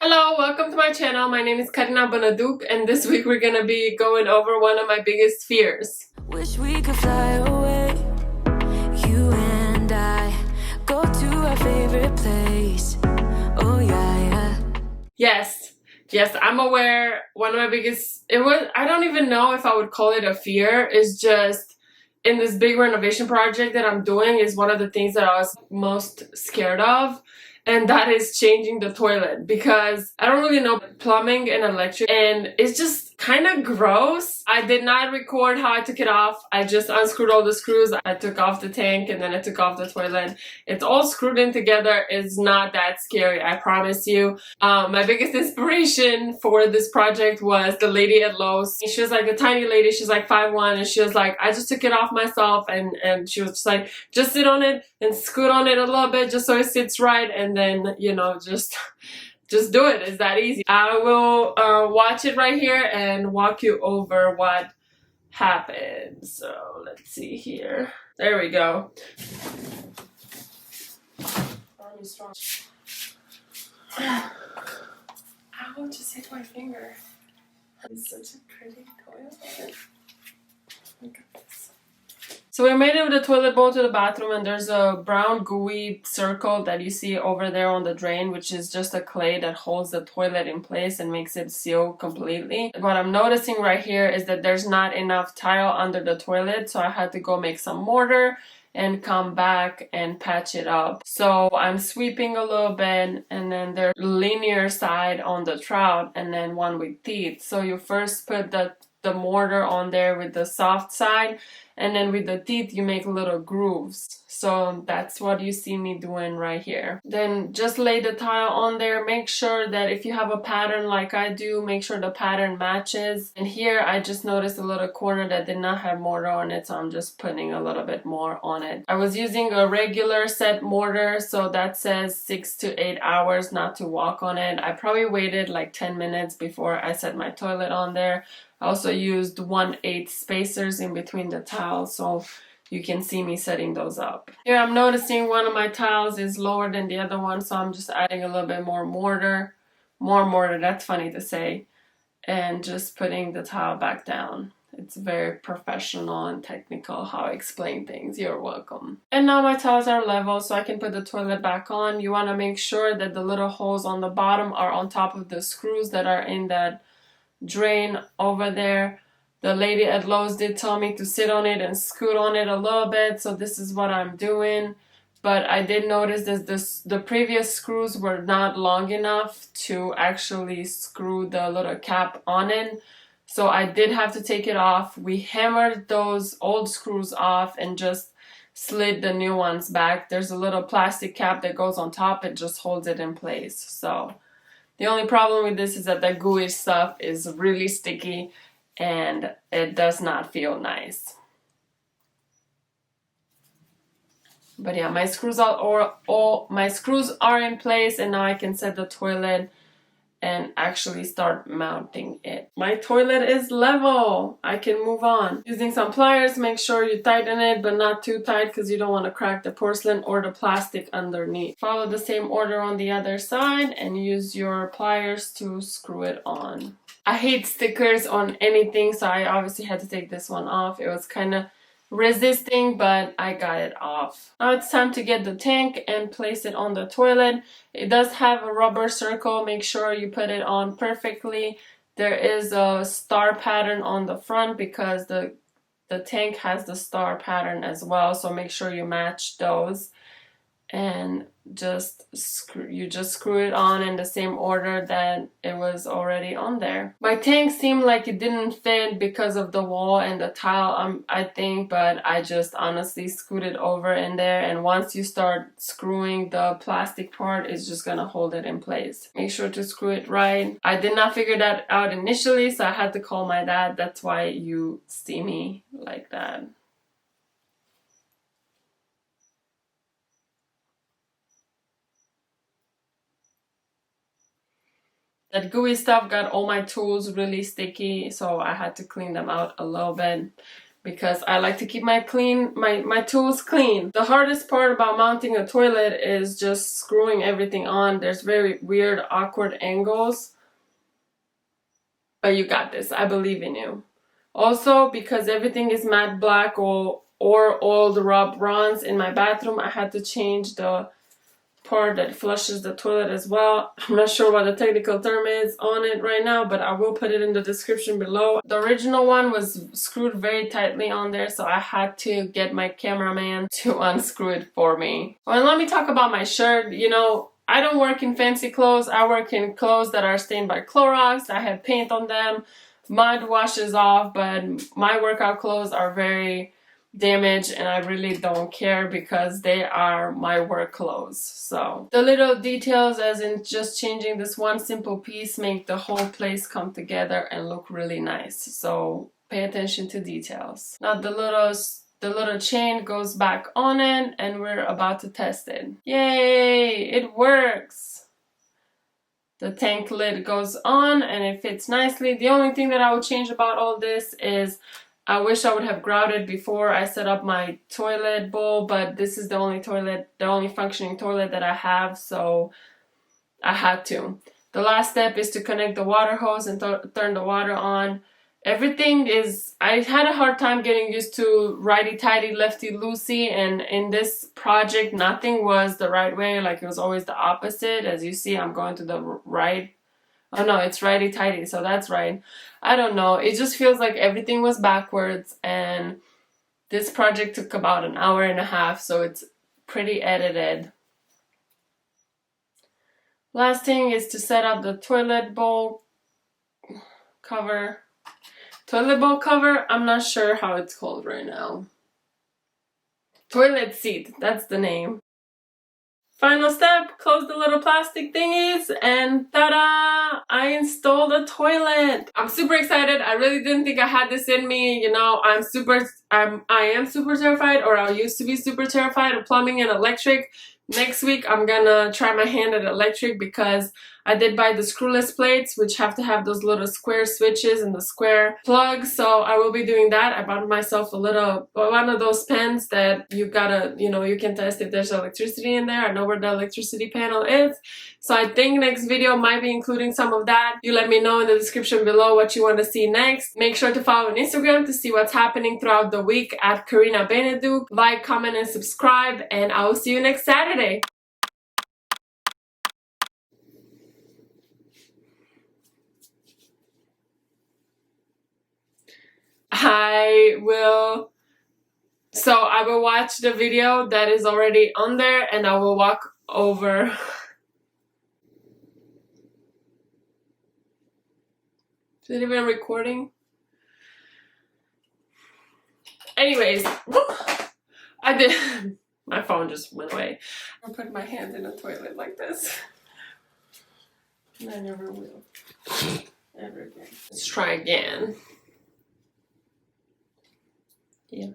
Hello, welcome to my channel. My name is Karina Bonaduk, and this week we're gonna be going over one of my biggest fears. Wish we could fly away, you and I, go to our favorite place. Oh yeah. Yes, I'm aware one of my biggest, I don't even know if I would call it a fear, it's just in this big renovation project that I'm doing is one of the things that I was most scared of. And that is changing the toilet because I don't really know plumbing and electric and it's just kind of gross. I did not record how I took it off. I just unscrewed all the screws. I took off the tank and then I took off the toilet. It's all screwed in together. It's not that scary, I promise you. My biggest inspiration for this project was the lady at Lowe's. She was like a tiny lady. She's like 5'1", and she was like, I just took it off myself, and she was just like, just sit on it and scoot on it a little bit just so it sits right, and then, you know, just do it. It's that easy. I will watch it right here and walk you over what happened. So let's see here. There we go. Arm is strong. Ow, just hit my finger. It's such a pretty toilet. Look at this. So we made it with the toilet bowl to the bathroom, and there's a brown gooey circle that you see over there on the drain, which is just a clay that holds the toilet in place and makes it seal completely. What I'm noticing right here is that there's not enough tile under the toilet, so I had to go make some mortar and come back and patch it up. So I'm sweeping a little bit, and then there's linear side on the trout and then one with teeth. So you first put the mortar on there with the soft side, and then with the teeth you make little grooves. So that's what you see me doing right here. Then just lay the tile on there. Make sure that if you have a pattern like I do, make sure the pattern matches. And here I just noticed a little corner that did not have mortar on it, so I'm just putting a little bit more on it. I was using a regular set mortar, so that says 6 to 8 hours not to walk on it. I probably waited like 10 minutes before I set my toilet on there. I also used 1/8 spacers in between the tiles, so you can see me setting those up. Here I'm noticing one of my tiles is lower than the other one, so I'm just adding a little bit more mortar. More mortar, that's funny to say. And just putting the tile back down. It's very professional and technical how I explain things. You're welcome. And now my tiles are level, so I can put the toilet back on. You want to make sure that the little holes on the bottom are on top of the screws that are in that drain over there. The lady at Lowe's did tell me to sit on it and scoot on it a little bit, so this is what I'm doing. But I did notice that the previous screws were not long enough to actually screw the little cap on it, so I did have to take it off. We hammered those old screws off and just slid the new ones back. There's a little plastic cap that goes on top. It just holds it in place. So the only problem with this is that the gooey stuff is really sticky and it does not feel nice. But yeah, my screws are in place, and now I can set the toilet and actually start mounting it. My toilet is level. I can move on. Using some pliers, make sure you tighten it, but not too tight because you don't want to crack the porcelain or the plastic underneath. Follow the same order on the other side and use your pliers to screw it on. I hate stickers on anything, so I obviously had to take this one off. It was kind of resisting, but I got it off. Now it's time to get the tank and place it on the toilet. It does have a rubber circle. Make sure you put it on perfectly. There is a star pattern on the front because the tank has the star pattern as well, so make sure you match those. And you just screw it on in the same order that it was already on there. My tank seemed like it didn't fit because of the wall and the tile, I think, but I just honestly scooted over in there, and once you start screwing the plastic part, it's just gonna hold it in place. Make sure to screw it right. I did not figure that out initially, so I had to call my dad. That's why you see me like that. That gooey stuff got all my tools really sticky, so I had to clean them out a little bit because I like to keep my tools clean. The hardest part about mounting a toilet is just screwing everything on. There's very weird, awkward angles. But you got this. I believe in you. Also, because everything is matte black or old rub bronze in my bathroom, I had to change the part that flushes the toilet as well. I'm not sure what the technical term is on it right now, but I will put it in the description below. The original one was screwed very tightly on there, so I had to get my cameraman to unscrew it for me. Well, let me talk about my shirt. You know, I don't work in fancy clothes. I work in clothes that are stained by Clorox. I have paint on them. Mud washes off, but my workout clothes are very damaged and I really don't care because they are my work clothes. So the little details, as in just changing this one simple piece, make the whole place come together and look really nice. So pay attention to details. Now the little chain goes back on it and we're about to test it. Yay, it works. The tank lid goes on and it fits nicely. The only thing that I would change about all this is I wish I would have grouted before I set up my toilet bowl, but this is the only functioning toilet that I have, so I had to. The last step is to connect the water hose and turn the water on. Everything is, I had a hard time getting used to righty-tighty, lefty-loosey, and in this project nothing was the right way, like it was always the opposite. As you see, I'm going to the right. Oh no, it's righty-tighty, so that's right. I don't know, it just feels like everything was backwards, and this project took about an hour and a half, so it's pretty edited. Last thing is to set up the toilet bowl cover. Toilet bowl cover, I'm not sure how it's called right now. Toilet seat, that's the name. Final step, close the little plastic thingies and ta-da! I installed a toilet. I'm super excited. I really didn't think I had this in me. You know, I am super terrified, or I used to be super terrified of plumbing and electric. Next week, I'm gonna try my hand at electric because I did buy the screwless plates, which have to have those little square switches and the square plugs. So I will be doing that. I bought myself one of those pens that you gotta, you know, you can test if there's electricity in there. I know where the electricity panel is. So I think next video might be including some of that. You let me know in the description below what you want to see next. Make sure to follow on Instagram to see what's happening throughout the week at Karina Beneduc. Like, comment, and subscribe, and I will see you next Saturday. I will watch the video that is already on there and I will walk over. Is it even recording? Anyways, I did. My phone just went away. I'll put my hand in the toilet like this. And I never will. Ever again. Let's try again. Yeah.